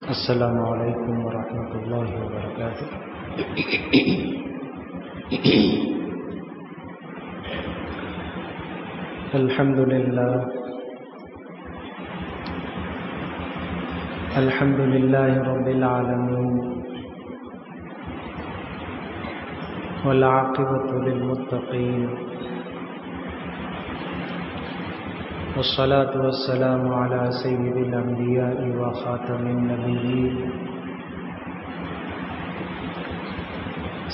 السلام علیکم ورحمۃ اللہ وبرکاتہ۔ الحمد للہ رب العالمین والعاقبۃ للمتقین والصلاة والسلام على سید الانبیاء وخاتم النبیین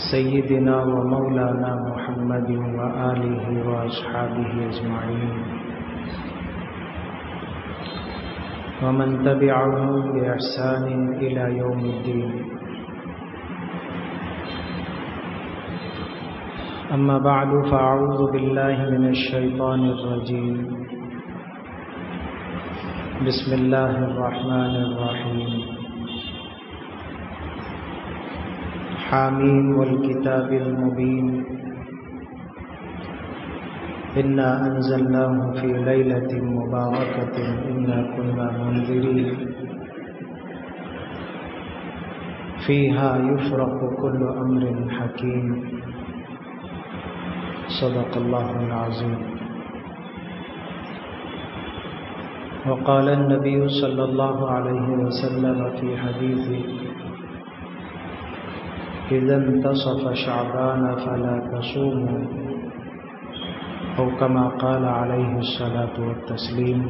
سیدنا و مولانا محمد وآلہ واصحابہ اجمعین ومن تبعهم بإحسان إلى يوم الدين۔ أما بعد فأعوذ بالله من الشيطان الرجيم، بسم الله الرحمن الرحيم۔ حامیم والکتاب المبین، إنا أنزلناه في ليلة مباركة إنا كنا منذرين فيها يفرق كل أمر حكيم، صدق الله العظيم۔ وقال النبي صلى الله عليه وسلم في حديثه: إذا انتصف شعبان فلا تصوموا، أو كما قال عليه الصلاة والتسليم،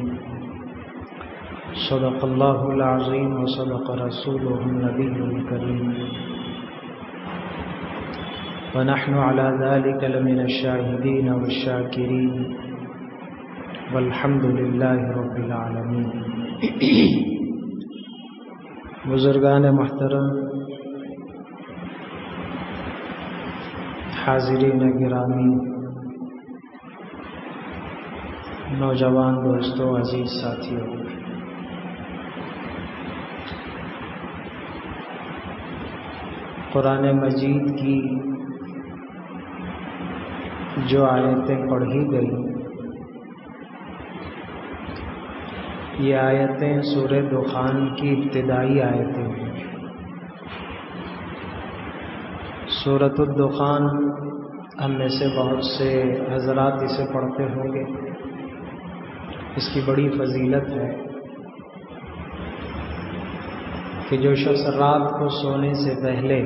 صدق الله العظيم وصدق رسوله النبي الكريم، ونحن على ذلك لمن الشاهدين والشاكرين، والحمد لله رب العالمين۔ بزرگان محترم، حاضرین گرامی، نوجوان دوستوں، عزیز ساتھیوں، قرآن مجید کی جو آیتیں پڑھی گئی، یہ آیتیں سورہ دخان کی ابتدائی آیتیں ہیں۔ سورۃ الدخان ہم میں سے بہت سے حضرات اسے پڑھتے ہوں گے۔ اس کی بڑی فضیلت ہے کہ جو شخص رات کو سونے سے پہلے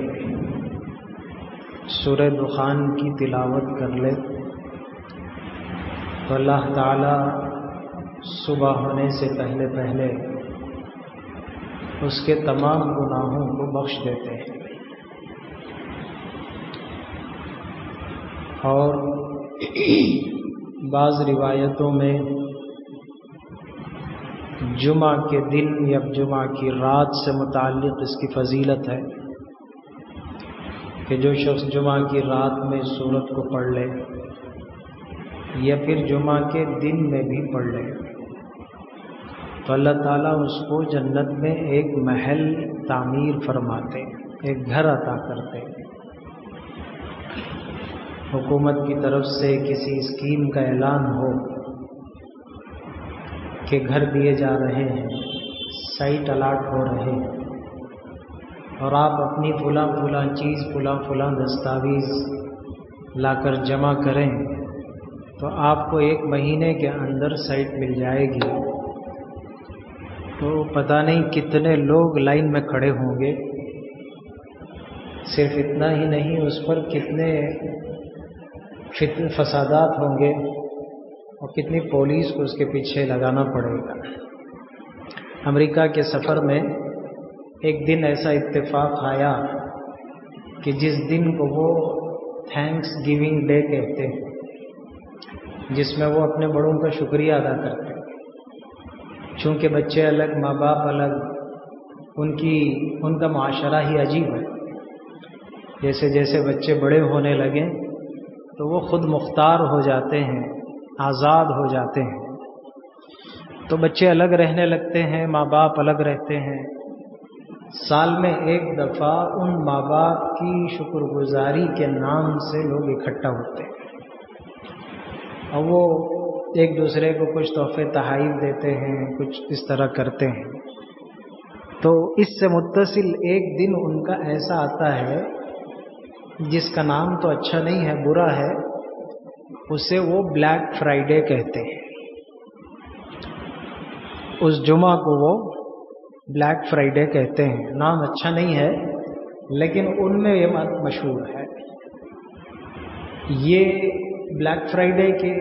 سورہ دخان کی تلاوت کر لے تو اللہ تعالی صبح ہونے سے پہلے پہلے اس کے تمام گناہوں کو بخش دیتے ہیں۔ اور بعض روایتوں میں جمعہ کے دن یا جمعہ کی رات سے متعلق اس کی فضیلت ہے کہ جو شخص جمعہ کی رات میں سورت کو پڑھ لے یا پھر جمعہ کے دن میں بھی پڑھ لے تو اللہ تعالیٰ اس کو جنت میں ایک محل تعمیر فرماتے، ایک گھر عطا کرتے۔ حکومت کی طرف سے کسی اسکیم کا اعلان ہو کہ گھر دیے جا رہے ہیں، سائٹ الاٹ ہو رہے ہیں، اور آپ اپنی فلاں چیز فلاں دستاویز لا کر جمع کریں تو آپ کو 1 مہینے کے اندر سائٹ مل جائے گی۔ تو پتہ نہیں کتنے لوگ لائن میں کھڑے ہوں گے، صرف اتنا ہی نہیں، اس پر کتنے فسادات ہوں گے اور کتنی پولیس کو اس کے پیچھے لگانا پڑے گا۔ امریکہ کے سفر میں ایک دن ایسا اتفاق آیا کہ جس دن کو وہ تھینکس گیونگ ڈے کہتے ہیں، جس میں وہ اپنے بڑوں کا شکریہ ادا کرتے ہیں۔ چونکہ بچے الگ، ماں باپ الگ، ان کا معاشرہ ہی عجیب ہے۔ جیسے جیسے بچے بڑے ہونے لگیں تو وہ خود مختار ہو جاتے ہیں، آزاد ہو جاتے ہیں، تو بچے الگ رہنے لگتے ہیں، ماں باپ الگ رہتے ہیں۔ سال میں 1 دفعہ ان ماں باپ کی شکر گزاری کے نام سے لوگ اکٹھا ہوتے ہیں اور وہ ایک دوسرے کو کچھ تحفے تحائف دیتے ہیں، کچھ اس طرح کرتے ہیں۔ تو تو اس سے متصل ایک دن ان کا ایسا آتا ہے جس کا نام تو اچھا نہیں ہے، برا ہے، اسے وہ بلیک فرائیڈے کہتے ہیں۔ اس جمعہ کو وہ بلیک فرائیڈے کہتے ہیں، نام اچھا نہیں ہے لیکن ان میں یہ بات مشہور ہے۔ یہ بلیک فرائیڈے کے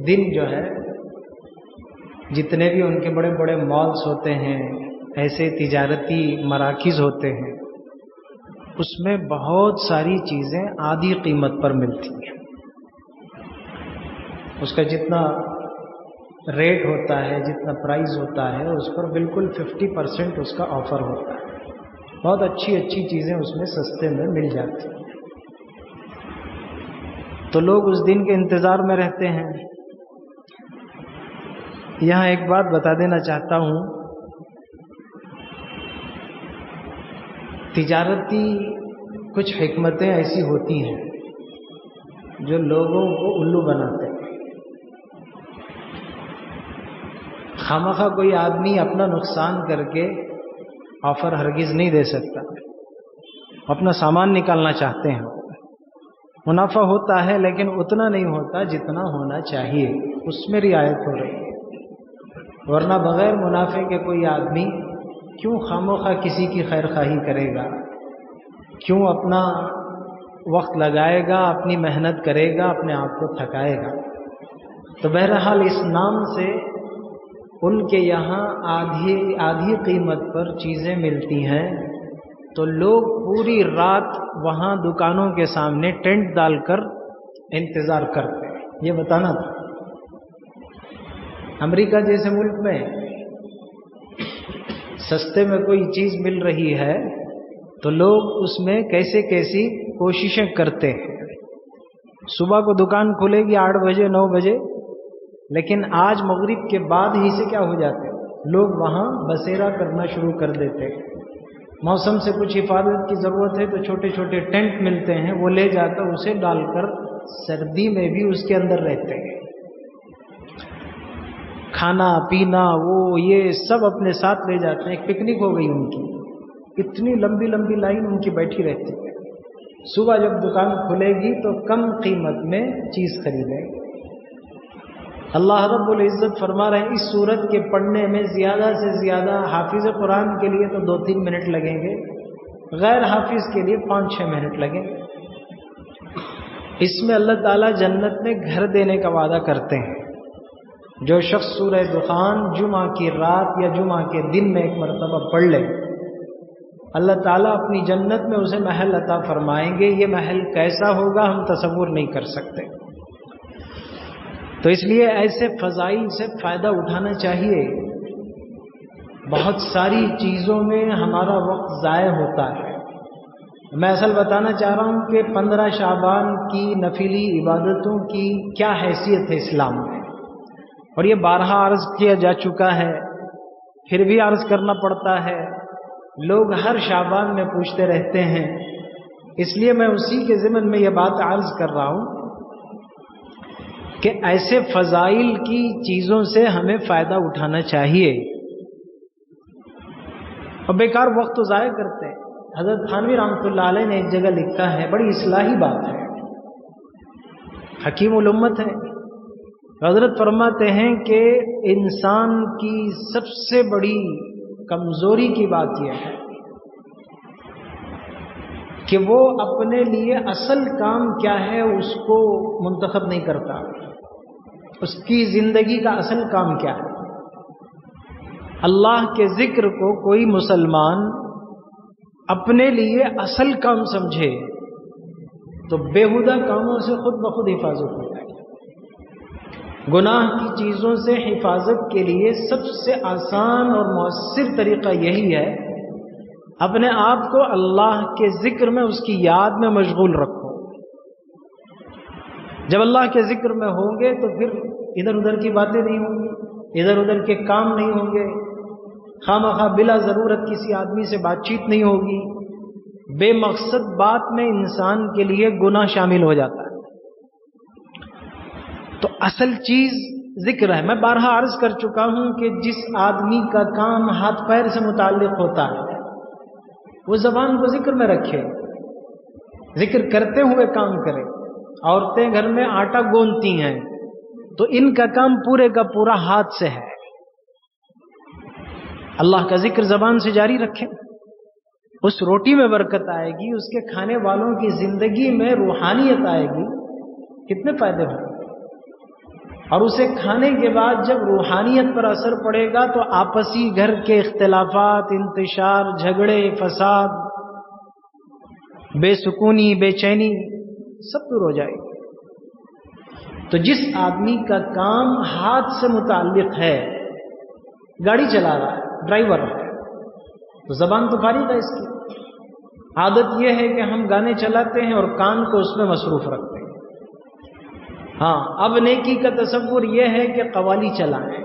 دن جو ہے جتنے بھی ان کے بڑے بڑے مالز ہوتے ہیں، ایسے تجارتی مراکز ہوتے ہیں، اس میں بہت ساری چیزیں آدھی قیمت پر ملتی ہیں۔ اس کا جتنا ریٹ ہوتا ہے، جتنا پرائز ہوتا ہے، اس پر بالکل 50% اس کا آفر ہوتا ہے۔ بہت اچھی اچھی چیزیں اس میں سستے میں مل جاتی ہیں، تو لوگ اس دن کے انتظار میں رہتے ہیں۔ یہاں ایک بات بتا دینا چاہتا ہوں، تجارتی کچھ حکمتیں ایسی ہوتی ہیں جو لوگوں کو الو بناتے ہیں۔ خامخواہ کوئی آدمی اپنا نقصان کر کے آفر ہرگز نہیں دے سکتا، اپنا سامان نکالنا چاہتے ہیں، منافع ہوتا ہے لیکن اتنا نہیں ہوتا جتنا ہونا چاہیے، اس میں رعایت ہو رہی ہے۔ ورنہ بغیر منافع کے کوئی آدمی کیوں خامخواہ کسی کی خیر خواہی کرے گا، کیوں اپنا وقت لگائے گا، اپنی محنت کرے گا، اپنے آپ کو تھکائے گا۔ تو بہرحال اس نام سے ان کے یہاں آدھی قیمت پر چیزیں ملتی ہیں، تو لوگ پوری رات وہاں دکانوں کے سامنے ٹینٹ ڈال کر انتظار کرتے ہیں۔ یہ بتانا تھا، امریکہ جیسے ملک میں سستے میں کوئی چیز مل رہی ہے تو لوگ اس میں کیسی کوششیں کرتے ہیں۔ صبح کو دکان کھلے گی 8 بجے 9 بجے، لیکن آج مغرب کے بعد ہی سے کیا ہو جاتے ہیں، لوگ وہاں بسیرا کرنا شروع کر دیتے ہیں۔ موسم سے کچھ حفاظت کی ضرورت ہے تو چھوٹے چھوٹے ٹینٹ ملتے ہیں، وہ لے جا کر اسے ڈال کر سردی میں بھی اس کے اندر رہتے ہیں۔ کھانا پینا وہ یہ سب اپنے ساتھ لے جاتے ہیں، ایک پکنک ہو گئی ان کی، اتنی لمبی لمبی لائن ان کی بیٹھی رہتی ہے۔ صبح جب دکان کھلے گی تو کم قیمت میں چیز خریدیں گے۔ اللہ رب العزت فرما رہے ہیں اس سورت کے پڑھنے میں زیادہ سے زیادہ حافظ قرآن کے لیے تو 2-3 منٹ لگیں گے، غیر حافظ کے لیے 5-6 منٹ لگیں گے۔ اس میں اللہ تعالیٰ جنت میں گھر دینے کا وعدہ کرتے ہیں۔ جو شخص سورہ دخان جمعہ کی رات یا جمعہ کے دن میں ایک مرتبہ پڑھ لے، اللہ تعالیٰ اپنی جنت میں اسے محل عطا فرمائیں گے۔ یہ محل کیسا ہوگا ہم تصور نہیں کر سکتے۔ تو اس لیے ایسے فضائل سے فائدہ اٹھانا چاہیے۔ بہت ساری چیزوں میں ہمارا وقت ضائع ہوتا ہے۔ میں اصل بتانا چاہ رہا ہوں کہ 15 شعبان کی نفلی عبادتوں کی کیا حیثیت ہے اسلام میں، اور یہ بارہا عرض کیا جا چکا ہے، پھر بھی عرض کرنا پڑتا ہے۔ لوگ ہر شعبان میں پوچھتے رہتے ہیں، اس لیے میں اسی کے ضمن میں یہ بات عرض کر رہا ہوں کہ ایسے فضائل کی چیزوں سے ہمیں فائدہ اٹھانا چاہیے، اور بیکار وقت تو ضائع کرتے ہیں۔ حضرت تھانوی رحمۃ اللہ علیہ نے ایک جگہ لکھا ہے، بڑی اصلاحی بات ہے، حکیم الامت ہے۔ حضرت فرماتے ہیں کہ انسان کی سب سے بڑی کمزوری کی بات یہ ہے کہ وہ اپنے لیے اصل کام کیا ہے اس کو منتخب نہیں کرتا، اس کی زندگی کا اصل کام کیا ہے۔ اللہ کے ذکر کو کوئی مسلمان اپنے لیے اصل کام سمجھے تو بےہودہ کاموں سے خود بخود حفاظت ہو جائے۔ گناہ کی چیزوں سے حفاظت کے لیے سب سے آسان اور مؤثر طریقہ یہی ہے، اپنے آپ کو اللہ کے ذکر میں، اس کی یاد میں مشغول رکھو۔ جب اللہ کے ذکر میں ہوں گے تو پھر ادھر ادھر کی باتیں نہیں ہوں گی، ادھر ادھر کے کام نہیں ہوں گے، خواہ بلا ضرورت کسی آدمی سے بات چیت نہیں ہوگی۔ بے مقصد بات میں انسان کے لیے گناہ شامل ہو جاتا ہے۔ تو اصل چیز ذکر ہے. میں بارہا عرض کر چکا ہوں کہ جس آدمی کا کام ہاتھ پیر سے متعلق ہوتا ہے وہ زبان کو ذکر میں رکھے، ذکر کرتے ہوئے کام کرے. عورتیں گھر میں آٹا گوندتی ہیں تو ان کا کام پورے کا پورا ہاتھ سے ہے. اللہ کا ذکر زبان سے جاری رکھیں، اس روٹی میں برکت آئے گی، اس کے کھانے والوں کی زندگی میں روحانیت آئے گی. کتنے فائدے ہوں. اور اسے کھانے کے بعد جب روحانیت پر اثر پڑے گا تو آپسی گھر کے اختلافات، انتشار، جھگڑے، فساد، بے سکونی، بے چینی سب دور ہو جائے گی. تو جس آدمی کا کام ہاتھ سے متعلق ہے، گاڑی چلا رہا ہے، ڈرائیور ہے، تو زبان تو فارغ ہے اس کی. عادت یہ ہے کہ ہم گانے چلاتے ہیں اور کان کو اس میں مصروف رکھتے ہیں. ہاں، اب نیکی کا تصور یہ ہے کہ قوالی چلائیں،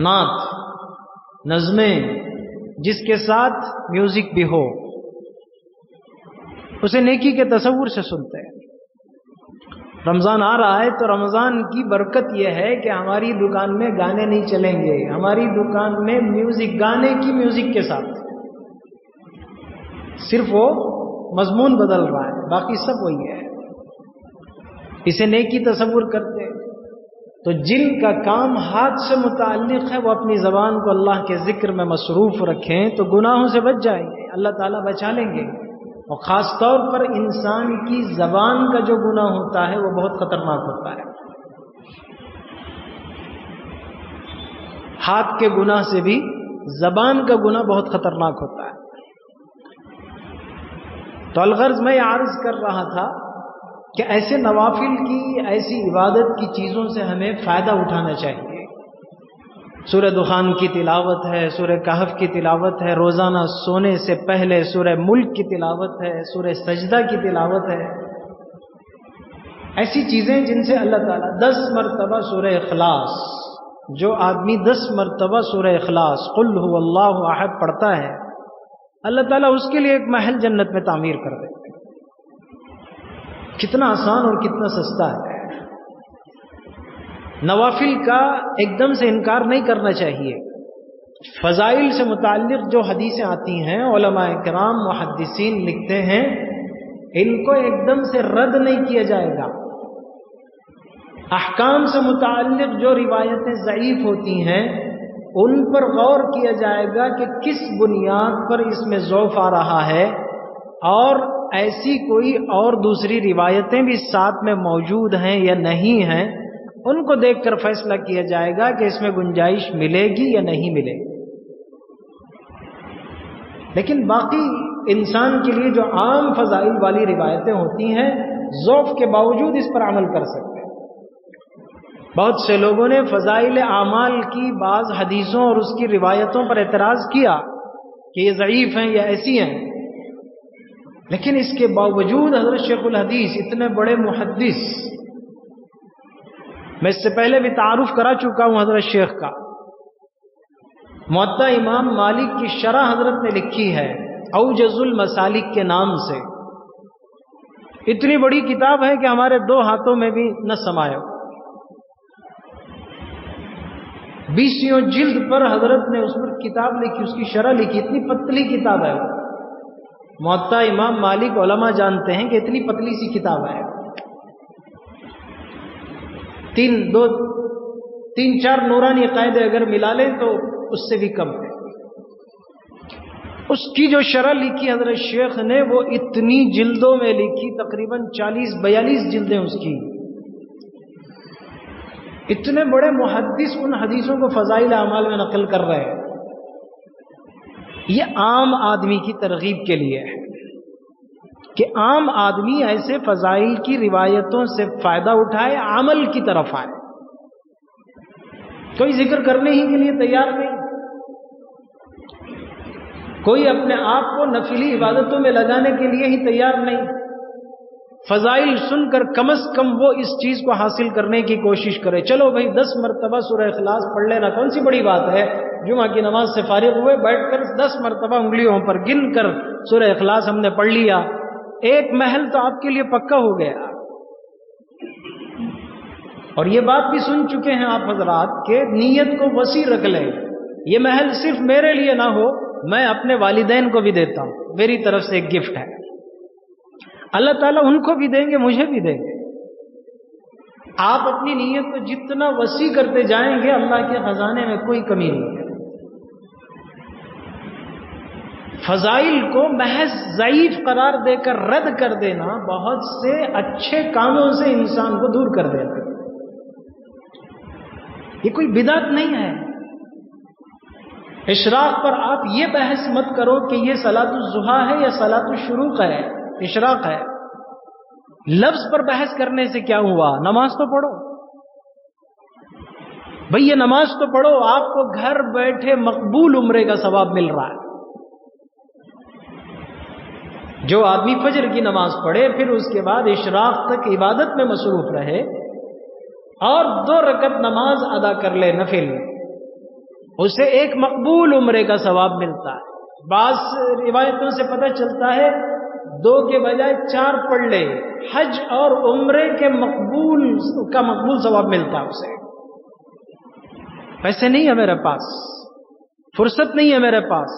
نعت، نظمیں، جس کے ساتھ میوزک بھی ہو، اسے نیکی کے تصور سے سنتے ہیں. رمضان آ رہا ہے تو رمضان کی برکت یہ ہے کہ ہماری دکان میں گانے نہیں چلیں گے، ہماری دکان میں میوزک، گانے کی میوزک کے ساتھ، صرف وہ مضمون بدل رہا ہے، باقی سب وہی ہے. اسے نیکی تصور کرتے. تو جن کا کام ہاتھ سے متعلق ہے وہ اپنی زبان کو اللہ کے ذکر میں مصروف رکھیں تو گناہوں سے بچ جائیں گے، اللہ تعالیٰ بچا لیں گے. اور خاص طور پر انسان کی زبان کا جو گناہ ہوتا ہے وہ بہت خطرناک ہوتا ہے. ہاتھ کے گناہ سے بھی زبان کا گناہ بہت خطرناک ہوتا ہے. تو الغرض میں عرض کر رہا تھا کہ ایسے نوافل کی، ایسی عبادت کی چیزوں سے ہمیں فائدہ اٹھانا چاہیے. سورہ دخان کی تلاوت ہے، سورہ کہف کی تلاوت ہے، روزانہ سونے سے پہلے سورہ ملک کی تلاوت ہے، سورہ سجدہ کی تلاوت ہے. ایسی چیزیں جن سے اللہ تعالیٰ 10 مرتبہ سورہ اخلاص، جو آدمی 10 مرتبہ سورہ اخلاص قل هو اللہ احد پڑھتا ہے، اللہ تعالیٰ اس کے لیے ایک محل جنت میں تعمیر کر دیتے. کتنا آسان اور کتنا سستا ہے. نوافل کا ایک دم سے انکار نہیں کرنا چاہیے. فضائل سے متعلق جو حدیثیں آتی ہیں، علماء کرام محدثین لکھتے ہیں، ان کو ایک دم سے رد نہیں کیا جائے گا. احکام سے متعلق جو روایتیں ضعیف ہوتی ہیں ان پر غور کیا جائے گا کہ کس بنیاد پر اس میں ضعف آ رہا ہے، اور ایسی کوئی اور دوسری روایتیں بھی ساتھ میں موجود ہیں یا نہیں ہیں، ان کو دیکھ کر فیصلہ کیا جائے گا کہ اس میں گنجائش ملے گی یا نہیں ملے گی. لیکن باقی انسان کے لیے جو عام فضائل والی روایتیں ہوتی ہیں، ضعف کے باوجود اس پر عمل کر سکتے ہیں. بہت سے لوگوں نے فضائل اعمال کی بعض حدیثوں اور اس کی روایتوں پر اعتراض کیا کہ یہ ضعیف ہیں یا ایسی ہیں، لیکن اس کے باوجود حضرت شیخ الحدیث، اتنے بڑے محدث، میں اس سے پہلے بھی تعارف کرا چکا ہوں حضرت شیخ کا، موطا امام مالک کی شرح حضرت نے لکھی ہے اوجز المسالک کے نام سے. اتنی بڑی کتاب ہے کہ ہمارے 2 ہاتھوں میں بھی نہ سمائے. 20 جلد پر حضرت نے اس پر کتاب لکھی، اس کی شرح لکھی. اتنی پتلی کتاب ہے. موطا امام مالک علماء جانتے ہیں کہ اتنی پتلی سی کتاب ہے. 3-4 نورانی قاعدے اگر ملا لیں تو اس سے بھی کم ہے. اس کی جو شرح لکھی حضرت شیخ نے وہ اتنی جلدوں میں لکھی، تقریباً 40-42 جلدیں اس کی. اتنے بڑے محدث ان حدیثوں کو فضائل اعمال میں نقل کر رہے ہیں. یہ عام آدمی کی ترغیب کے لیے ہے کہ عام آدمی ایسے فضائل کی روایتوں سے فائدہ اٹھائے، عمل کی طرف آئے. کوئی ذکر کرنے ہی کے لیے تیار نہیں، کوئی اپنے آپ کو نفلی عبادتوں میں لگانے کے لیے ہی تیار نہیں. فضائل سن کر کم از کم وہ اس چیز کو حاصل کرنے کی کوشش کرے. چلو بھائی 10 مرتبہ سورہ اخلاص پڑھ لینا کون سی بڑی بات ہے. جمعہ کی نماز سے فارغ ہوئے، بیٹھ کر 10 مرتبہ انگلیوں پر گن کر سورہ اخلاص ہم نے پڑھ لیا، ایک محل تو آپ کے لیے پکا ہو گیا. اور یہ بات بھی سن چکے ہیں آپ حضرات کہ نیت کو وسیع رکھ لیں، یہ محل صرف میرے لیے نہ ہو، میں اپنے والدین کو بھی دیتا ہوں، میری طرف سے ایک گفٹ ہے، اللہ تعالیٰ ان کو بھی دیں گے، مجھے بھی دیں گے۔ آپ اپنی نیت کو جتنا وسیع کرتے جائیں گے اللہ کے خزانے میں کوئی کمی نہیں ہے۔ فضائل کو محض ضعیف قرار دے کر رد کر دینا، بہت سے اچھے کاموں سے انسان کو دور کر دینا، یہ کوئی بدعت نہیں ہے۔ اشراق پر آپ یہ بحث مت کرو کہ یہ صلاۃ الضحیٰ ہے یا صلاۃ الشروق ہے، اشراق ہے۔ لفظ پر بحث کرنے سے کیا ہوا؟ نماز تو پڑھو بھئی، یہ نماز تو پڑھو، آپ کو گھر بیٹھے مقبول عمرے کا ثواب مل رہا ہے۔ جو آدمی فجر کی نماز پڑھے پھر اس کے بعد اشراق تک عبادت میں مصروف رہے اور 2 رکعت نماز ادا کر لے نفل، اسے ایک مقبول عمرے کا ثواب ملتا ہے۔ بعض روایتوں سے پتہ چلتا ہے 2 کے بجائے 4 پڑھ لے، حج اور عمرے کے مقبول ثواب ملتا ہے اسے۔ پیسے نہیں ہے میرے پاس، فرصت نہیں ہے میرے پاس،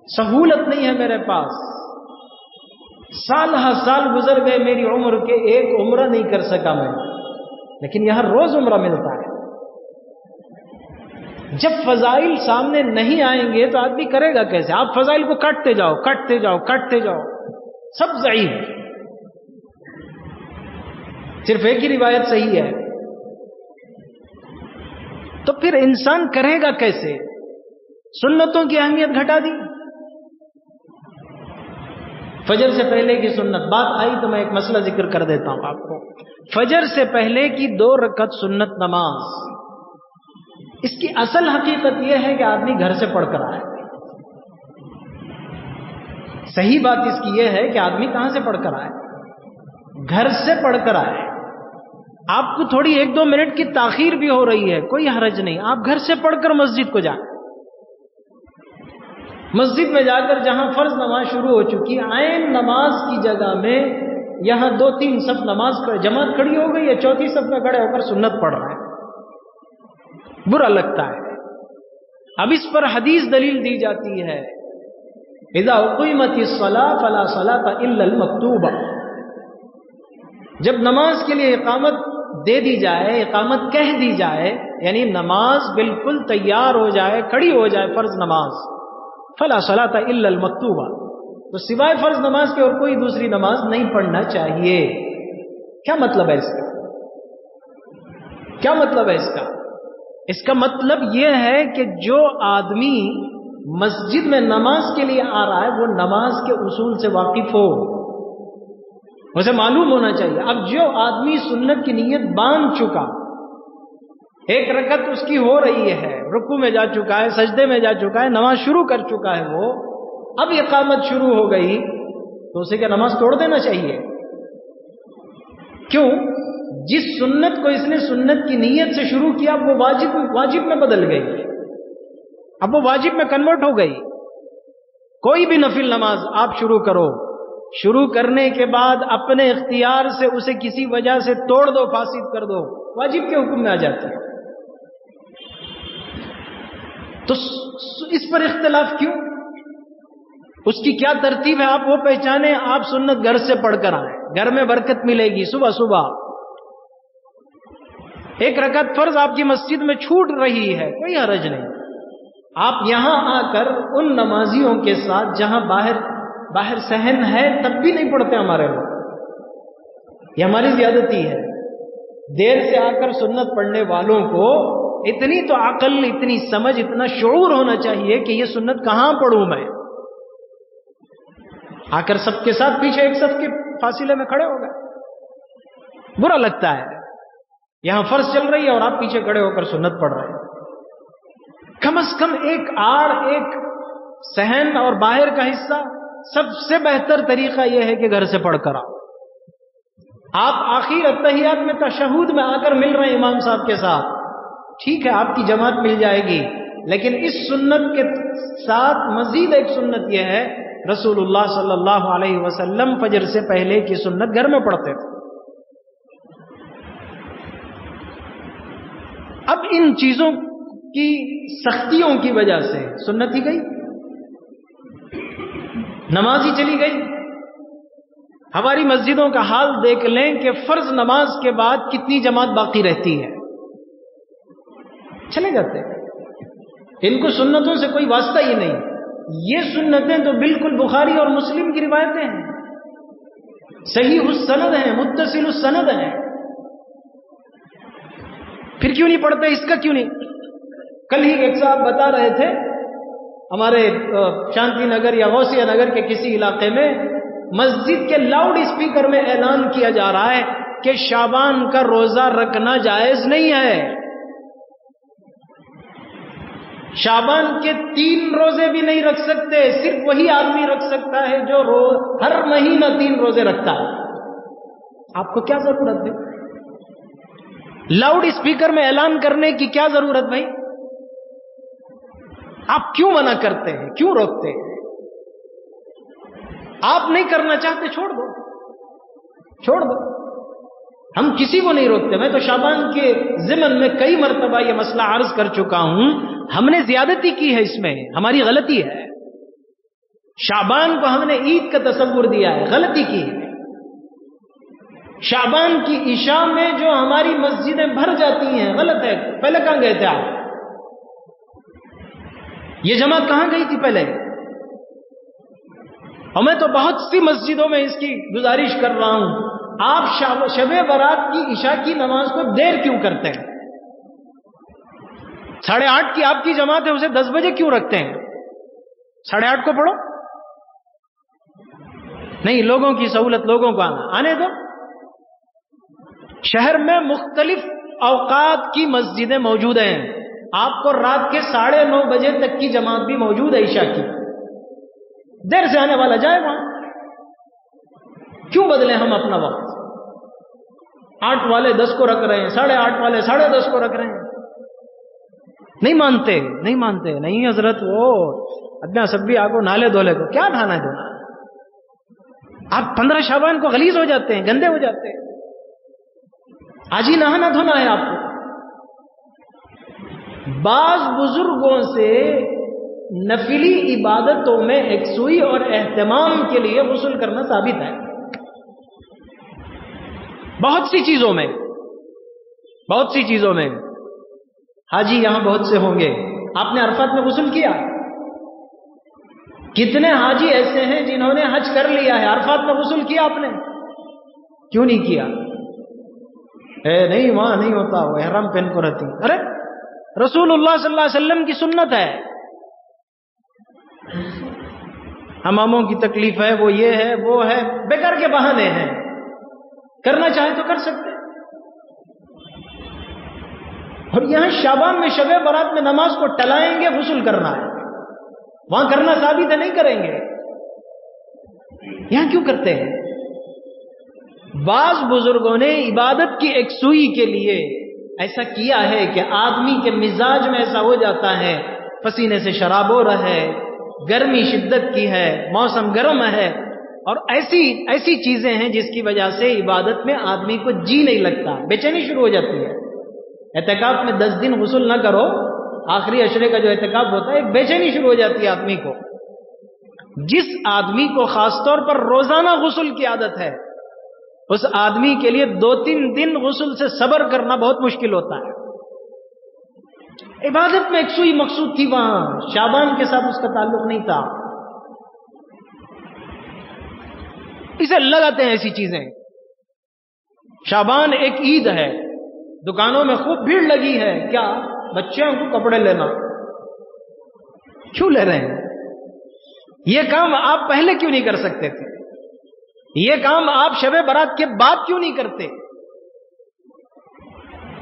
سہولت نہیں ہے میرے پاس، سال ہا سال گزر گئے میری عمر کے، ایک عمرہ نہیں کر سکا میں، لیکن یہاں روز عمرہ ملتا ہے۔ جب فضائل سامنے نہیں آئیں گے تو آدمی کرے گا کیسے؟ آپ فضائل کو کاٹتے جاؤ کاٹتے جاؤ کاٹتے جاؤ، سب ضعیف، صرف ایک ہی روایت صحیح ہے، تو پھر انسان کرے گا کیسے؟ سنتوں کی اہمیت گھٹا دی۔ فجر سے پہلے کی سنت، بات آئی تو میں ایک مسئلہ ذکر کر دیتا ہوں آپ کو۔ فجر سے پہلے کی 2 رکعت سنت نماز، اس کی اصل حقیقت یہ ہے کہ آدمی گھر سے پڑھ کر آئے۔ صحیح بات اس کی یہ ہے کہ آدمی کہاں سے پڑھ کر آئے؟ گھر سے پڑھ کر آئے۔ آپ کو تھوڑی 1-2 منٹ کی تاخیر بھی ہو رہی ہے، کوئی حرج نہیں، آپ گھر سے پڑھ کر مسجد کو جائیں۔ مسجد میں جا کر جہاں فرض نماز شروع ہو چکی، عین نماز کی جگہ میں یہاں 2-3 صف نماز جماعت کھڑی ہو گئی ہے، 4تھی صف میں کھڑے ہو کر سنت پڑھ رہے ہیں، برا لگتا ہے۔ اب اس پر حدیث دلیل دی جاتی ہے، اذا اقیمت الصلاۃ فلا صلاۃ الا المکتوبہ، جب نماز کے لیے اقامت دے دی جائے، اقامت کہہ دی جائے، یعنی نماز بالکل تیار ہو جائے، کھڑی ہو جائے فرض نماز، فلا صلاۃ الا المکتوبہ، تو سوائے فرض نماز کے اور کوئی دوسری نماز نہیں پڑھنا چاہیے۔ کیا مطلب ہے اس کا؟ کیا مطلب ہے اس کا؟ اس کا مطلب یہ ہے کہ جو آدمی مسجد میں نماز کے لیے آ رہا ہے وہ نماز کے اصول سے واقف ہو، اسے معلوم ہونا چاہیے۔ اب جو آدمی سنت کی نیت باندھ چکا، 1 رکعت اس کی ہو رہی ہے، رکوع میں جا چکا ہے، سجدے میں جا چکا ہے، نماز شروع کر چکا ہے، وہ اب اقامت شروع ہو گئی تو اسے کیا نماز توڑ دینا چاہیے؟ کیوں؟ جس سنت کو اس نے سنت کی نیت سے شروع کیا وہ واجب میں بدل گئی، اب وہ واجب میں کنورٹ ہو گئی۔ کوئی بھی نفل نماز آپ شروع کرو، شروع کرنے کے بعد اپنے اختیار سے اسے کسی وجہ سے توڑ دو، فاسد کر دو، واجب کے حکم میں آ جاتی ہے۔ تو اس پر اختلاف کیوں؟ اس کی کیا ترتیب ہے آپ وہ پہچانیں۔ آپ سنت گھر سے پڑھ کر آئیں، گھر میں برکت ملے گی۔ صبح صبح 1 رکعت فرض آپ کی مسجد میں چھوٹ رہی ہے، کوئی حرج نہیں، آپ یہاں آ کر ان نمازیوں کے ساتھ جہاں باہر صحن ہے تب بھی نہیں پڑھتے ہمارے لوگ، یہ ہماری زیادتی ہے۔ دیر سے آ کر سنت پڑھنے والوں کو اتنی تو عقل، اتنی سمجھ، اتنا شعور ہونا چاہیے کہ یہ سنت کہاں پڑھوں میں۔ آ کر سب کے ساتھ پیچھے 1 صف کے فاصلے میں کھڑے ہو گئے، برا لگتا ہے۔ یہاں فرض چل رہی ہے اور آپ پیچھے کھڑے ہو کر سنت پڑھ رہے ہیں۔ کم از کم ایک آڑ، ایک صحن اور باہر کا حصہ، سب سے بہتر طریقہ یہ ہے کہ گھر سے پڑھ کر آؤ۔ آپ آخر التحیات میں تشہد میں آ کر مل رہے ہیں امام صاحب کے ساتھ، ٹھیک ہے آپ کی جماعت مل جائے گی، لیکن اس سنت کے ساتھ مزید ایک سنت یہ ہے، رسول اللہ صلی اللہ علیہ وسلم فجر سے پہلے کی سنت گھر میں پڑھتے تھے۔ ان چیزوں کی سختیوں کی وجہ سے سنت ہی گئی، نماز ہی چلی گئی۔ ہماری مسجدوں کا حال دیکھ لیں کہ فرض نماز کے بعد کتنی جماعت باقی رہتی ہے، چلے جاتے ہیں، ان کو سنتوں سے کوئی واسطہ ہی نہیں۔ یہ سنتیں تو بالکل بخاری اور مسلم کی روایتیں ہیں، صحیح السند ہیں، متصل السند ہیں، پھر کیوں نہیں پڑھتے؟ اس کا کیوں نہیں؟ کل ہی ایک صاحب بتا رہے تھے ہمارے شانتی نگر یا غوثیہ نگر کے کسی علاقے میں مسجد کے لاؤڈ اسپیکر میں اعلان کیا جا رہا ہے کہ شعبان کا روزہ رکھنا جائز نہیں ہے، شعبان کے 3 روزے بھی نہیں رکھ سکتے، صرف وہی آدمی رکھ سکتا ہے جو ہر مہینہ 3 روزے رکھتا ہے۔ آپ کو کیا ضرورت ہے لاؤڈ اسپیکر میں اعلان کرنے کی؟ کیا ضرورت بھائی؟ آپ کیوں منع کرتے ہیں، کیوں روکتے ہیں؟ آپ نہیں کرنا چاہتے، چھوڑ دو، چھوڑ دو، ہم کسی کو نہیں روکتے۔ میں تو شعبان کے ضمن میں کئی مرتبہ یہ مسئلہ عرض کر چکا ہوں، ہم نے زیادتی کی ہے، اس میں ہماری غلطی ہے۔ شعبان کو ہم نے عید کا تصور دیا ہے، غلطی کی ہے۔ شعبان کی عشاء میں جو ہماری مسجدیں بھر جاتی ہیں، غلط ہے۔ پہلے کہاں گئے تھے آپ؟ یہ جماعت کہاں گئی تھی پہلے؟ اور میں تو بہت سی مسجدوں میں اس کی گزارش کر رہا ہوں، آپ شب برات کی عشاء کی نماز کو دیر کیوں کرتے ہیں؟ 8:30 کی آپ کی جماعت ہے، اسے 10 بجے کیوں رکھتے ہیں؟ 8:30 کو پڑھو۔ نہیں، لوگوں کی سہولت، لوگوں کو آنے دو۔ شہر میں مختلف اوقات کی مسجدیں موجود ہیں، آپ کو رات کے 9:30 بجے تک کی جماعت بھی موجود ہے عشاء کی، دیر سے آنے والا جائے وہاں۔ کیوں بدلیں ہم اپنا وقت؟ 8 والے 10 کو رکھ رہے ہیں، 8:30 والے 10:30 کو رکھ رہے ہیں۔ نہیں مانتے، نہیں مانتے، نہیں حضرت، وہ ادنا سب بھی آگو نالے دھولے کو کیا نہانا دھونا؟ آپ 15 شعبان کو غلیظ ہو جاتے ہیں، گندے ہو جاتے ہیں۔ آج ہی نہانا دھونا ہے آپ کو۔ بعض بزرگوں سے نفلی عبادتوں میں یکسوئی اور اہتمام کے لیے غسل کرنا ثابت ہے، بہت سی چیزوں میں، بہت سی چیزوں میں۔ حاجی یہاں بہت سے ہوں گے، آپ نے عرفات میں غسل کیا؟ کتنے حاجی ایسے ہیں جنہوں نے حج کر لیا ہے، عرفات میں غسل کیا آپ نے؟ کیوں نہیں کیا؟ نہیں، وہاں نہیں ہوتا، وہ احرام پہن کو رہتی۔ ارے رسول اللہ صلی اللہ علیہ وسلم کی سنت ہے۔ اماموں کی تکلیف ہے، وہ یہ ہے، وہ ہے، بیکار کے بہانے ہیں، کرنا چاہے تو کر سکتے۔ اور یہاں شعبان میں شب برات میں نماز کو ٹلائیں گے، غسل کرنا ہے، وہاں کرنا ثابت ہے، نہیں کریں گے، یہاں کیوں کرتے ہیں؟ بعض بزرگوں نے عبادت کی یکسوئی کے لیے ایسا کیا ہے کہ آدمی کے مزاج میں ایسا ہو جاتا ہے، پسینے سے شراب ہو رہا ہے، گرمی شدت کی ہے، موسم گرم ہے، اور ایسی چیزیں ہیں جس کی وجہ سے عبادت میں آدمی کو جی نہیں لگتا، بے چینی شروع ہو جاتی ہے۔ اعتکاف میں 10 دن غسل نہ کرو، آخری عشرے کا جو اعتکاف ہوتا ہے، ایک بے چینی شروع ہو جاتی ہے آدمی کو۔ جس آدمی کو خاص طور پر روزانہ غسل کی عادت ہے، اس آدمی کے لیے 2-3 دن غسل سے صبر کرنا بہت مشکل ہوتا ہے۔ عبادت میں یکسوئی مقصود تھی، وہاں شعبان کے ساتھ اس کا تعلق نہیں تھا۔ اسے لگاتے ہیں ایسی چیزیں۔ شعبان ایک عید ہے، دکانوں میں خوب بھیڑ لگی ہے، کیا بچوں کو کپڑے لینا؟ کیوں لے رہے ہیں؟ یہ کام آپ پہلے کیوں نہیں کر سکتے تھے؟ یہ کام آپ شب برات کے بعد کیوں نہیں کرتے؟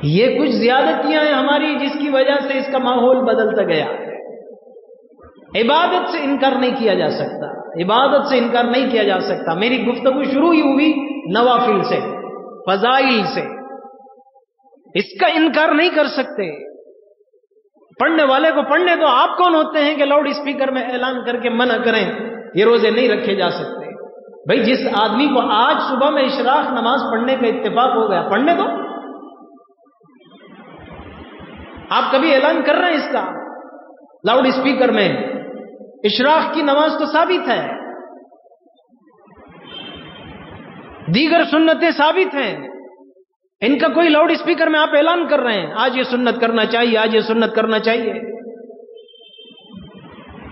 یہ کچھ زیادتیاں ہیں ہماری، جس کی وجہ سے اس کا ماحول بدلتا گیا۔ عبادت سے انکار نہیں کیا جا سکتا، عبادت سے انکار نہیں کیا جا سکتا۔ میری گفتگو شروع ہی ہوئی نوافل سے، فضائل سے، اس کا انکار نہیں کر سکتے۔ پڑھنے والے کو پڑھنے دو، آپ کون ہوتے ہیں کہ لاؤڈ اسپیکر میں اعلان کر کے منع کریں یہ روزے نہیں رکھے جا سکتے؟ بھئی جس آدمی کو آج صبح میں اشراق نماز پڑھنے کا اتفاق ہو گیا، پڑھنے دو۔ آپ کبھی اعلان کر رہے ہیں اس کا لاؤڈ اسپیکر میں؟ اشراق کی نماز تو ثابت ہے، دیگر سنتیں ثابت ہیں، ان کا کوئی لاؤڈ اسپیکر میں آپ اعلان کر رہے ہیں آج یہ سنت کرنا چاہیے، آج یہ سنت کرنا چاہیے؟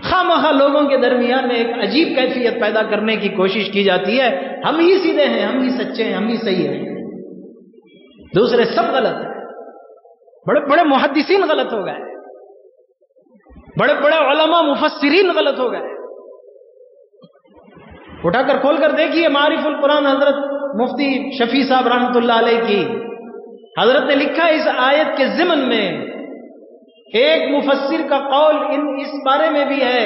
خواہ لوگوں کے درمیان میں ایک عجیب کیفیت پیدا کرنے کی کوشش کی جاتی ہے، ہم ہی سیدھے ہیں، ہم ہی سچے ہیں، ہم ہی صحیح ہیں، دوسرے سب غلط ہیں۔ بڑے بڑے محدثین غلط ہو گئے، بڑے بڑے علماء مفسرین غلط ہو گئے۔ اٹھا کر کھول کر دیکھیے معارف القرآن حضرت مفتی شفیع صاحب رحمۃ اللہ علیہ کی، حضرت نے لکھا اس آیت کے ضمن میں ایک مفسر کا قول اس بارے میں بھی ہے،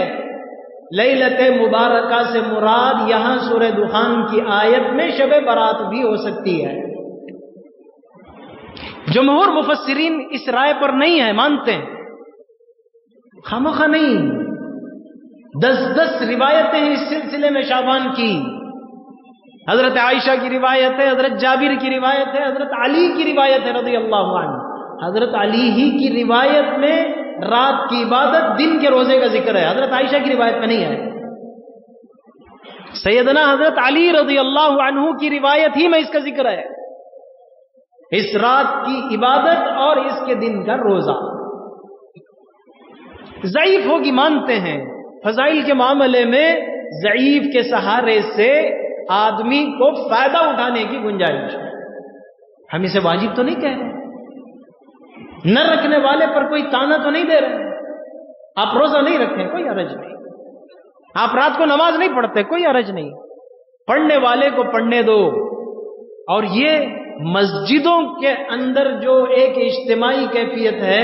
لیلت مبارکہ سے مراد یہاں سورہ دخان کی آیت میں شب برات بھی ہو سکتی ہے۔ جمہور مفسرین اس رائے پر نہیں ہے، مانتے ہیں، خامخواہ نہیں۔ 10 روایتیں ہیں اس سلسلے میں شعبان کی، حضرت عائشہ کی روایت ہے، حضرت جابر کی روایت ہے، حضرت علی کی روایت ہے رضی اللہ عنہ۔ حضرت علی ہی کی روایت میں رات کی عبادت دن کے روزے کا ذکر ہے، حضرت عائشہ کی روایت میں نہیں ہے۔ سیدنا حضرت علی رضی اللہ عنہ کی روایت ہی میں اس کا ذکر ہے، اس رات کی عبادت اور اس کے دن کا روزہ۔ ضعیف ہوگی مانتے ہیں، فضائل کے معاملے میں ضعیف کے سہارے سے آدمی کو فائدہ اٹھانے کی گنجائش ہے، ہم اسے واجب تو نہیں کہہ رہے، نہ رکھنے والے پر کوئی تانا تو نہیں دے رہے، آپ روزہ نہیں رکھیں کوئی حرج نہیں، آپ رات کو نماز نہیں پڑھتے کوئی حرج نہیں، پڑھنے والے کو پڑھنے دو۔ اور یہ مسجدوں کے اندر جو ایک اجتماعی کیفیت ہے،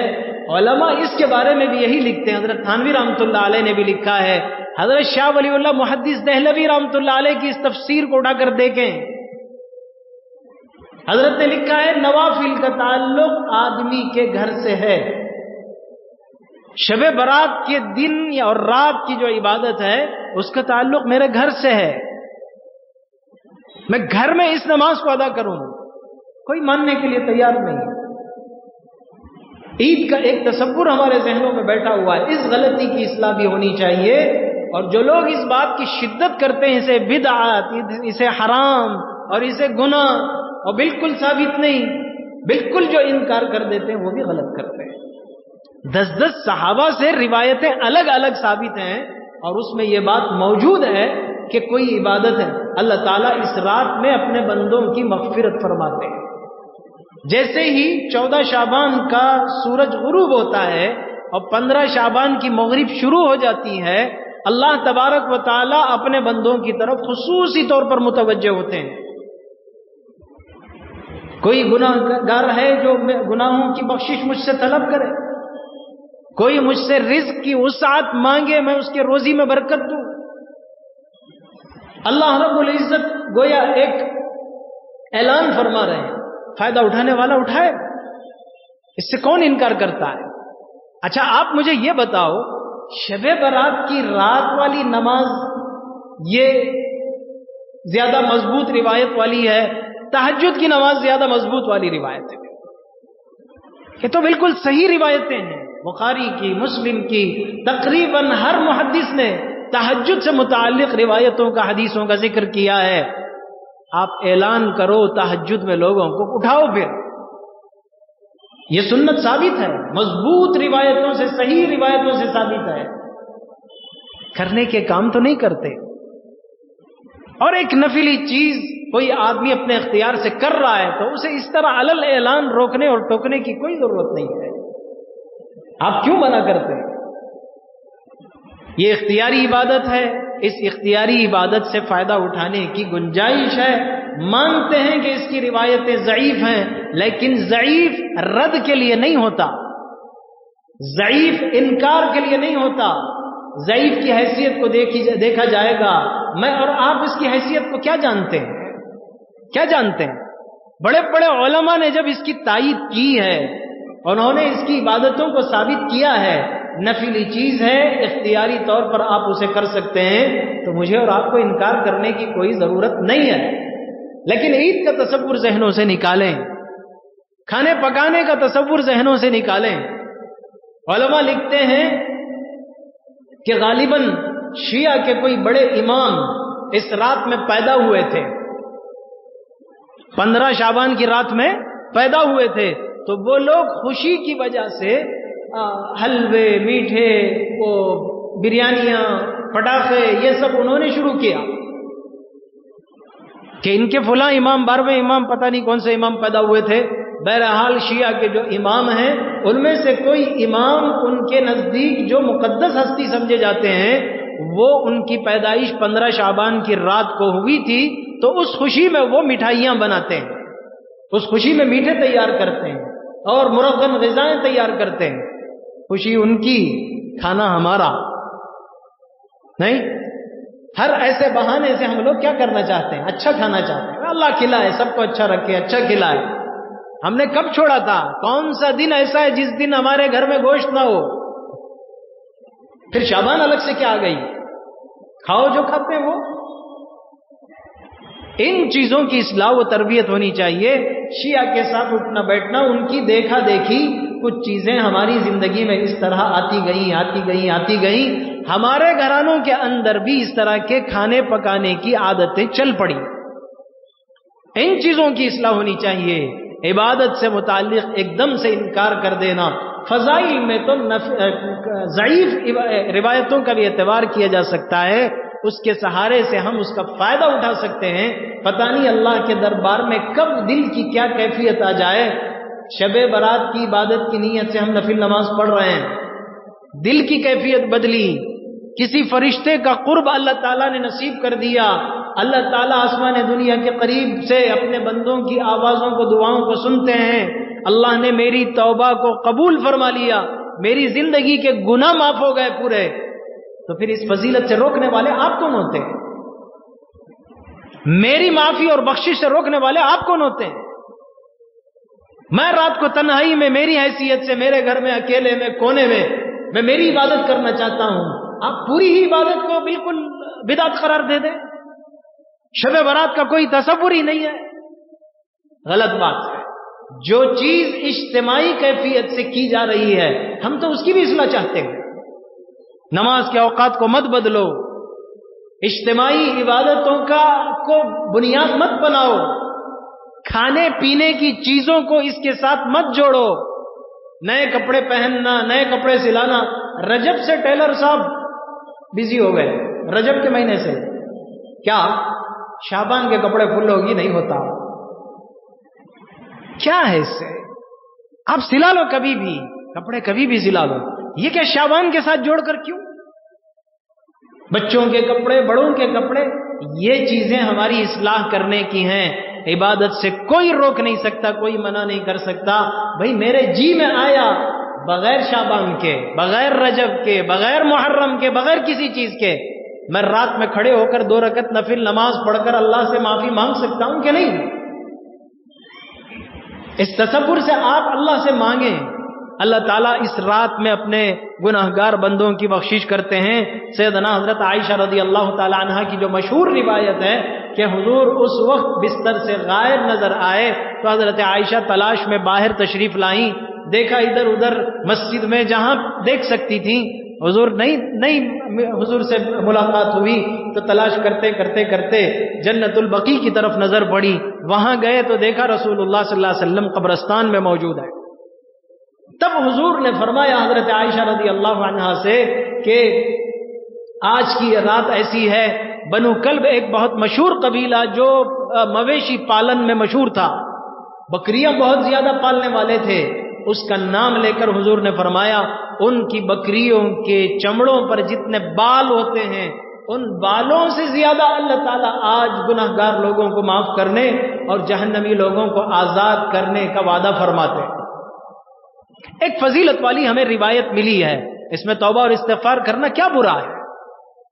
علماء اس کے بارے میں بھی یہی لکھتے ہیں، حضرت تھانوی رحمۃ اللہ علیہ نے بھی لکھا ہے، حضرت شاہ ولی اللہ محدث دہلوی رحمۃ اللہ علیہ کی اس تفسیر کو اٹھا کر دیکھیں، حضرت نے لکھا ہے نوافل کا تعلق آدمی کے گھر سے ہے، شب برات کے دن اور رات کی جو عبادت ہے اس کا تعلق میرے گھر سے ہے، میں گھر میں اس نماز کو ادا کروں، کوئی ماننے کے لیے تیار نہیں۔ عید کا ایک تصور ہمارے ذہنوں میں بیٹھا ہوا ہے، اس غلطی کی اصلاح بھی ہونی چاہیے، اور جو لوگ اس بات کی شدت کرتے ہیں اسے بدعت، اسے حرام اور اسے گناہ اور بالکل ثابت نہیں، بالکل جو انکار کر دیتے ہیں وہ بھی غلط کرتے ہیں۔ 10 صحابہ سے روایتیں الگ الگ ثابت ہیں اور اس میں یہ بات موجود ہے کہ کوئی عبادت ہے، اللہ تعالیٰ اس رات میں اپنے بندوں کی مغفرت فرماتے ہیں۔ جیسے ہی 14 شعبان کا سورج غروب ہوتا ہے اور 15 شعبان کی مغرب شروع ہو جاتی ہے، اللہ تبارک و تعالیٰ اپنے بندوں کی طرف خصوصی طور پر متوجہ ہوتے ہیں۔ کوئی گناہ گار ہے جو گناہوں کی بخشش مجھ سے طلب کرے، کوئی مجھ سے رزق کی وسعت مانگے، میں اس کے روزی میں برکت دوں۔ اللہ رب العزت گویا ایک اعلان فرما رہے ہیں، فائدہ اٹھانے والا اٹھائے، اس سے کون انکار کرتا ہے؟ اچھا آپ مجھے یہ بتاؤ، شب برات کی رات والی نماز یہ زیادہ مضبوط روایت والی ہے، تہجد کی نماز زیادہ مضبوط والی روایت ہے؟ یہ تو بالکل صحیح روایتیں ہیں، بخاری کی، مسلم کی، تقریباً ہر محدث نے تہجد سے متعلق روایتوں کا، حدیثوں کا ذکر کیا ہے۔ آپ اعلان کرو تہجد میں لوگوں کو اٹھاؤ، پھر یہ سنت ثابت ہے، مضبوط روایتوں سے، صحیح روایتوں سے ثابت ہے، کرنے کے کام تو نہیں کرتے۔ اور ایک نفلی چیز کوئی آدمی اپنے اختیار سے کر رہا ہے تو اسے اس طرح علل اعلان روکنے اور ٹوکنے کی کوئی ضرورت نہیں ہے، آپ کیوں منع کرتے ہیں؟ یہ اختیاری عبادت ہے، اس اختیاری عبادت سے فائدہ اٹھانے کی گنجائش ہے، مانتے ہیں کہ اس کی روایتیں ضعیف ہیں، لیکن ضعیف رد کے لیے نہیں ہوتا، ضعیف انکار کے لیے نہیں ہوتا، ضعیف کی حیثیت کو دیکھا جائے گا۔ میں اور آپ اس کی حیثیت کو کیا جانتے ہیں؟ کیا جانتے ہیں؟ بڑے بڑے علماء نے جب اس کی تائید کی ہے، انہوں نے اس کی عبادتوں کو ثابت کیا ہے، نفلی چیز ہے، اختیاری طور پر آپ اسے کر سکتے ہیں، تو مجھے اور آپ کو انکار کرنے کی کوئی ضرورت نہیں ہے۔ لیکن عید کا تصور ذہنوں سے نکالیں، کھانے پکانے کا تصور ذہنوں سے نکالیں، علماء لکھتے ہیں کہ غالباً شیعہ کے کوئی بڑے امام اس رات میں پیدا ہوئے تھے، 15 شعبان کی رات میں پیدا ہوئے تھے، تو وہ لوگ خوشی کی وجہ سے حلوے، میٹھے، وہ بریانیاں، پٹاخے، یہ سب انہوں نے شروع کیا کہ ان کے فلاں امام، 12ویں امام، پتہ نہیں کون سے امام پیدا ہوئے تھے۔ بہرحال شیعہ کے جو امام ہیں ان میں سے کوئی امام ان کے نزدیک جو مقدس ہستی سمجھے جاتے ہیں، وہ ان کی پیدائش 15 شعبان کی رات کو ہوئی تھی، تو اس خوشی میں وہ مٹھائیاں بناتے ہیں، اس خوشی میں میٹھے تیار کرتے ہیں اور مرغن غذائیں تیار کرتے ہیں۔ خوشی ان کی، کھانا ہمارا نہیں۔ ہر ایسے بہانے سے ہم لوگ کیا کرنا چاہتے ہیں؟ اچھا کھانا چاہتے ہیں، اللہ کھلائے، سب کو اچھا رکھے، اچھا کھلائے۔ ہم نے کب چھوڑا تھا؟ کون سا دن ایسا ہے جس دن ہمارے گھر میں گوشت نہ ہو؟ پھر شعبان الگ سے کیا آ گئی؟ کھاؤ جو کھاتے ہیں وہ۔ ان چیزوں کی اصلاح و تربیت ہونی چاہیے۔ شیعہ کے ساتھ اٹھنا بیٹھنا، ان کی دیکھا دیکھی کچھ چیزیں ہماری زندگی میں اس طرح آتی گئیں، ہمارے گھرانوں کے اندر بھی اس طرح کے کھانے پکانے کی عادتیں چل پڑی۔ ان چیزوں کی اصلاح ہونی چاہیے۔ عبادت سے متعلق ایک دم سے انکار کر دینا، فضائل میں تو ضعیف روایتوں کا بھی اعتبار کیا جا سکتا ہے، اس کے سہارے سے ہم اس کا فائدہ اٹھا سکتے ہیں۔ پتہ نہیں اللہ کے دربار میں کب دل کی کیا کیفیت آ جائے۔ شب برات کی عبادت کی نیت سے ہم نفل نماز پڑھ رہے ہیں، دل کی کیفیت بدلی، کسی فرشتے کا قرب اللہ تعالیٰ نے نصیب کر دیا، اللہ تعالیٰ آسمان دنیا کے قریب سے اپنے بندوں کی آوازوں کو، دعاؤں کو سنتے ہیں، اللہ نے میری توبہ کو قبول فرما لیا، میری زندگی کے گناہ معاف ہو گئے پورے، تو پھر اس فضیلت سے روکنے والے آپ کون ہوتے ہیں؟ میری معافی اور بخشش سے روکنے والے آپ کون ہوتے ہیں؟ میں رات کو تنہائی میں میری حیثیت سے میرے گھر میں اکیلے میں کونے میں میں میری عبادت کرنا چاہتا ہوں، آپ پوری ہی عبادت کو بالکل بدعت قرار دے دیں، شب برات کا کوئی تصور ہی نہیں ہے۔ غلط بات ہے۔ جو چیز اجتماعی کیفیت سے کی جا رہی ہے ہم تو اس کی بھی اصلاح چاہتے ہیں۔ نماز کے اوقات کو مت بدلو، اجتماعی عبادتوں کو بنیاد مت بناؤ، کھانے پینے کی چیزوں کو اس کے ساتھ مت جوڑو، نئے کپڑے پہننا، نئے کپڑے سلانا۔ رجب سے ٹیلر صاحب بزی ہو گئے، رجب کے مہینے سے، کیا شعبان کے کپڑے فل ہوگی؟ نہیں ہوتا۔ کیا ہے اس سے؟ آپ سلا لو، کبھی بھی کپڑے کبھی بھی سلا لو، یہ کیا شعبان کے ساتھ جوڑ کر کیوں؟ بچوں کے کپڑے، بڑوں کے کپڑے، یہ چیزیں ہماری اصلاح کرنے کی ہیں۔ عبادت سے کوئی روک نہیں سکتا، کوئی منع نہیں کر سکتا۔ بھئی میرے جی میں آیا، بغیر شعبان کے، بغیر رجب کے، بغیر محرم کے، بغیر کسی چیز کے، میں رات میں کھڑے ہو کر 2 رکعت نفل نماز پڑھ کر اللہ سے معافی مانگ سکتا ہوں کہ نہیں؟ اس تصور سے آپ اللہ سے مانگیں، اللہ تعالیٰ اس رات میں اپنے گناہگار بندوں کی بخشش کرتے ہیں۔ سیدنا حضرت عائشہ رضی اللہ تعالیٰ عنہا کی جو مشہور روایت ہے کہ حضور اس وقت بستر سے غائب نظر آئے تو حضرت عائشہ تلاش میں باہر تشریف لائیں، دیکھا ادھر ادھر مسجد میں، جہاں دیکھ سکتی تھیں حضور نہیں حضور سے ملاقات ہوئی، تو تلاش کرتے کرتے کرتے جنت البقیع کی طرف نظر پڑی، وہاں گئے تو دیکھا رسول اللہ صلی اللہ علیہ وسلم قبرستان میں موجود ہے۔ تب حضور نے فرمایا حضرت عائشہ رضی اللہ عنہا سے کہ آج کی رات ایسی ہے، بنو کلب ایک بہت مشہور قبیلہ جو مویشی پالن میں مشہور تھا، بکریاں بہت زیادہ پالنے والے تھے، اس کا نام لے کر حضور نے فرمایا ان کی بکریوں کے چمڑوں پر جتنے بال ہوتے ہیں ان بالوں سے زیادہ اللہ تعالیٰ آج گناہگار لوگوں کو معاف کرنے اور جہنمی لوگوں کو آزاد کرنے کا وعدہ فرماتے ہیں۔ ایک فضیلت والی ہمیں روایت ملی ہے، اس میں توبہ اور استغفار کرنا کیا برا ہے؟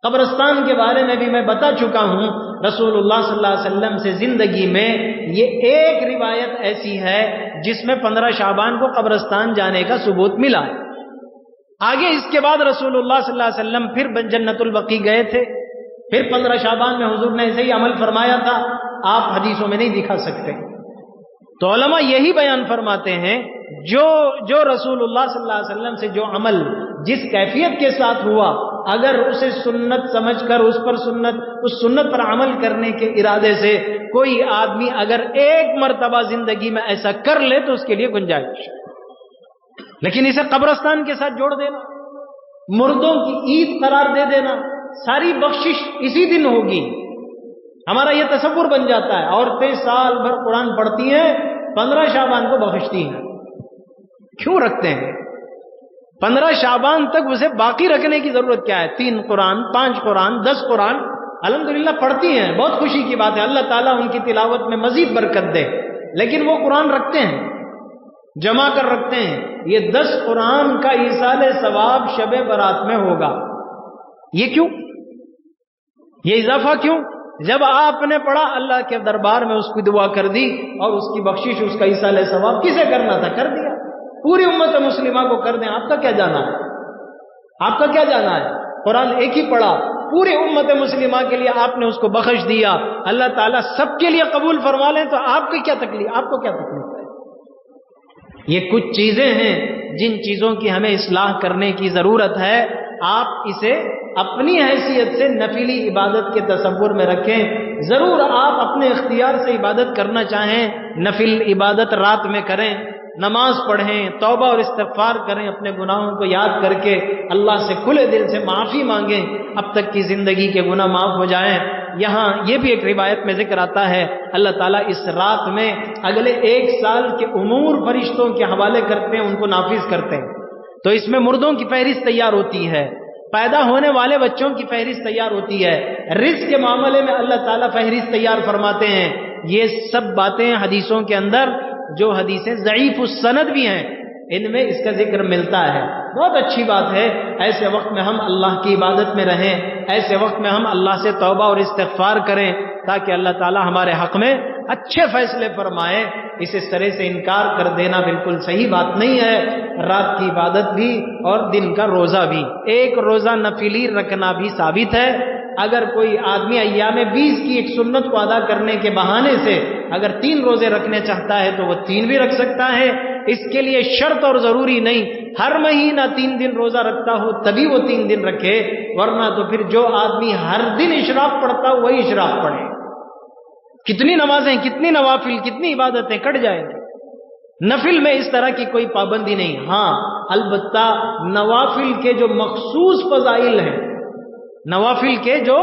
قبرستان کے بارے میں بھی میں بتا چکا ہوں، رسول اللہ صلی اللہ علیہ وسلم سے زندگی میں یہ ایک روایت ایسی ہے جس میں 15 شعبان کو قبرستان جانے کا ثبوت ملا ہے۔ آگے اس کے بعد رسول اللہ صلی اللہ علیہ وسلم پھر جنت البقیع گئے تھے، پھر 15 شعبان میں حضور نے ایسے ہی عمل فرمایا تھا، آپ حدیثوں میں نہیں دکھا سکتے۔ تو علماء یہی بیان فرماتے ہیں جو رسول اللہ صلی اللہ علیہ وسلم سے جو عمل جس کیفیت کے ساتھ ہوا، اگر اسے سنت سمجھ کر اس سنت پر عمل کرنے کے ارادے سے کوئی آدمی اگر ایک مرتبہ زندگی میں ایسا کر لے تو اس کے لیے گنجائش ہے، لیکن اسے قبرستان کے ساتھ جوڑ دینا، مردوں کی عید قرار دے دینا، ساری بخشش اسی دن ہوگی، ہمارا یہ تصور بن جاتا ہے۔ عورتیں سال بھر قرآن پڑھتی ہیں، 15 شعبان کو بخشتی ہیں، کیوں رکھتے ہیں؟ 15 شعبان تک اسے باقی رکھنے کی ضرورت کیا ہے؟ 3 قرآن، 5 قرآن، 10 قرآن الحمدللہ پڑھتی ہیں، بہت خوشی کی بات ہے، اللہ تعالیٰ ان کی تلاوت میں مزید برکت دے، لیکن وہ قرآن رکھتے ہیں، جمع کر رکھتے ہیں۔ یہ 10 قرآن کا ایصال ثواب شب برات میں ہوگا، یہ کیوں؟ یہ اضافہ کیوں؟ جب آپ نے پڑھا اللہ کے دربار میں اس کی دعا کر دی اور اس کی بخشش، اس کا ایصال ثواب کسے کرنا تھا کر دیا، پوری امت مسلمہ کو کر دیں، آپ کا کیا جانا ہے؟ آپ کا کیا جانا ہے؟ قرآن ایک ہی پڑھا، پوری امت مسلمہ کے لیے آپ نے اس کو بخش دیا، اللہ تعالیٰ سب کے لیے قبول فرما لیں تو آپ کی کیا تکلیف؟ آپ کو کیا تکلیف ہے؟ یہ کچھ چیزیں ہیں جن چیزوں کی ہمیں اصلاح کرنے کی ضرورت ہے۔ آپ اسے اپنی حیثیت سے نفلی عبادت کے تصور میں رکھیں، ضرور آپ اپنے اختیار سے عبادت کرنا چاہیں، نفل عبادت رات میں کریں، نماز پڑھیں، توبہ اور استغفار کریں، اپنے گناہوں کو یاد کر کے اللہ سے کھلے دل سے معافی مانگیں، اب تک کی زندگی کے گناہ معاف ہو جائیں۔ یہاں یہ بھی ایک روایت میں ذکر آتا ہے، اللہ تعالیٰ اس رات میں اگلے 1 سال کے امور فرشتوں کے حوالے کرتے ہیں، ان کو نافذ کرتے ہیں، تو اس میں مردوں کی فہرست تیار ہوتی ہے، پیدا ہونے والے بچوں کی فہرست تیار ہوتی ہے، رزق کے معاملے میں اللہ تعالیٰ فہرست تیار فرماتے ہیں۔ یہ سب باتیں حدیثوں کے اندر، جو حدیثیں ضعیف السند بھی ہیں، ان میں اس کا ذکر ملتا ہے۔ بہت اچھی بات ہے، ایسے وقت میں ہم اللہ کی عبادت میں رہیں، ایسے وقت میں ہم اللہ سے توبہ اور استغفار کریں تاکہ اللہ تعالیٰ ہمارے حق میں اچھے فیصلے فرمائے۔ اسے سرے سے انکار کر دینا بالکل صحیح بات نہیں ہے۔ رات کی عبادت بھی اور دن کا روزہ بھی، ایک روزہ نفلی رکھنا بھی ثابت ہے۔ اگر کوئی آدمی ایام 20 کی ایک سنت کو ادا کرنے کے بہانے سے اگر 3 روزے رکھنے چاہتا ہے تو وہ 3 بھی رکھ سکتا ہے، اس کے لیے شرط اور ضروری نہیں ہر مہینہ 3 دن روزہ رکھتا ہو تبھی وہ 3 دن رکھے، ورنہ تو پھر جو آدمی ہر دن اشراق پڑھتا ہو وہی اشراق پڑھے۔ کتنی نمازیں، کتنی نوافل، کتنی عبادتیں کٹ جائیں گی۔ نفل میں اس طرح کی کوئی پابندی نہیں، ہاں البتہ نوافل کے جو مخصوص فضائل ہیں، نوافل کے جو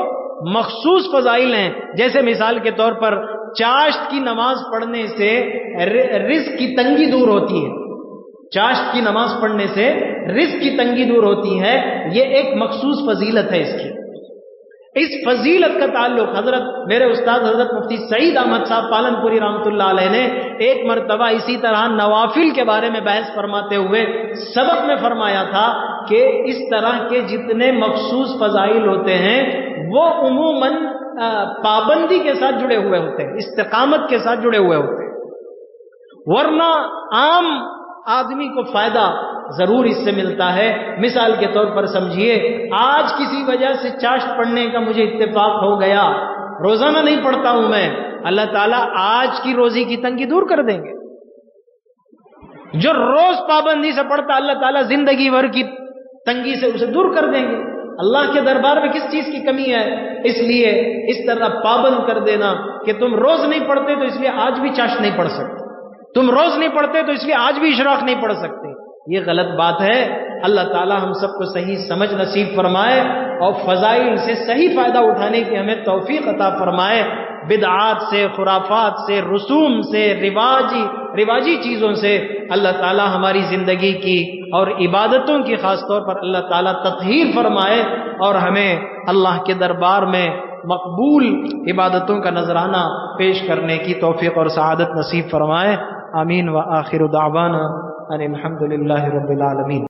مخصوص فضائل ہیں، جیسے مثال کے طور پر چاشت کی نماز پڑھنے سے رزق کی تنگی دور ہوتی ہے، چاشت کی نماز پڑھنے سے رزق کی تنگی دور ہوتی ہے، یہ ایک مخصوص فضیلت ہے۔ اس فضیلت کا تعلق میرے استاد حضرت مفتی سعید احمد صاحب پالن پوری رحمۃ اللہ علیہ نے ایک مرتبہ اسی طرح نوافل کے بارے میں بحث فرماتے ہوئے سبق میں فرمایا تھا کہ اس طرح کے جتنے مخصوص فضائل ہوتے ہیں وہ عموماً پابندی کے ساتھ جڑے ہوئے ہوتے ہیں، استقامت کے ساتھ جڑے ہوئے ہوتے ہیں، ورنہ عام آدمی کو فائدہ ضرور اس سے ملتا ہے۔ مثال کے طور پر سمجھیے، آج کسی وجہ سے چاشت پڑھنے کا مجھے اتفاق ہو گیا، روزانہ نہیں پڑھتا ہوں میں، اللہ تعالیٰ آج کی روزی کی تنگی دور کر دیں گے۔ جو روز پابندی سے پڑھتا اللہ تعالیٰ زندگی بھر کی تنگی سے اسے دور کر دیں گے۔ اللہ کے دربار میں کس چیز کی کمی ہے؟ اس لیے اس طرح پابند کر دینا کہ تم روز نہیں پڑھتے تو اس لیے آج بھی چاشت نہیں پڑھ سکتے، تم روز نہیں پڑھتے تو اس لیے آج بھی اشراق نہیں پڑھ سکتے، یہ غلط بات ہے۔ اللہ تعالیٰ ہم سب کو صحیح سمجھ نصیب فرمائے اور فضائل سے صحیح فائدہ اٹھانے کی ہمیں توفیق عطا فرمائے۔ بدعات سے، خرافات سے، رسوم سے، رواجی چیزوں سے اللہ تعالیٰ ہماری زندگی کی اور عبادتوں کی خاص طور پر اللہ تعالیٰ تطہیر فرمائے اور ہمیں اللہ کے دربار میں مقبول عبادتوں کا نذرانہ پیش کرنے کی توفیق اور سعادت نصیب فرمائے۔ آمین۔ وآخر دعوانا ان الحمد للہ رب العالمین۔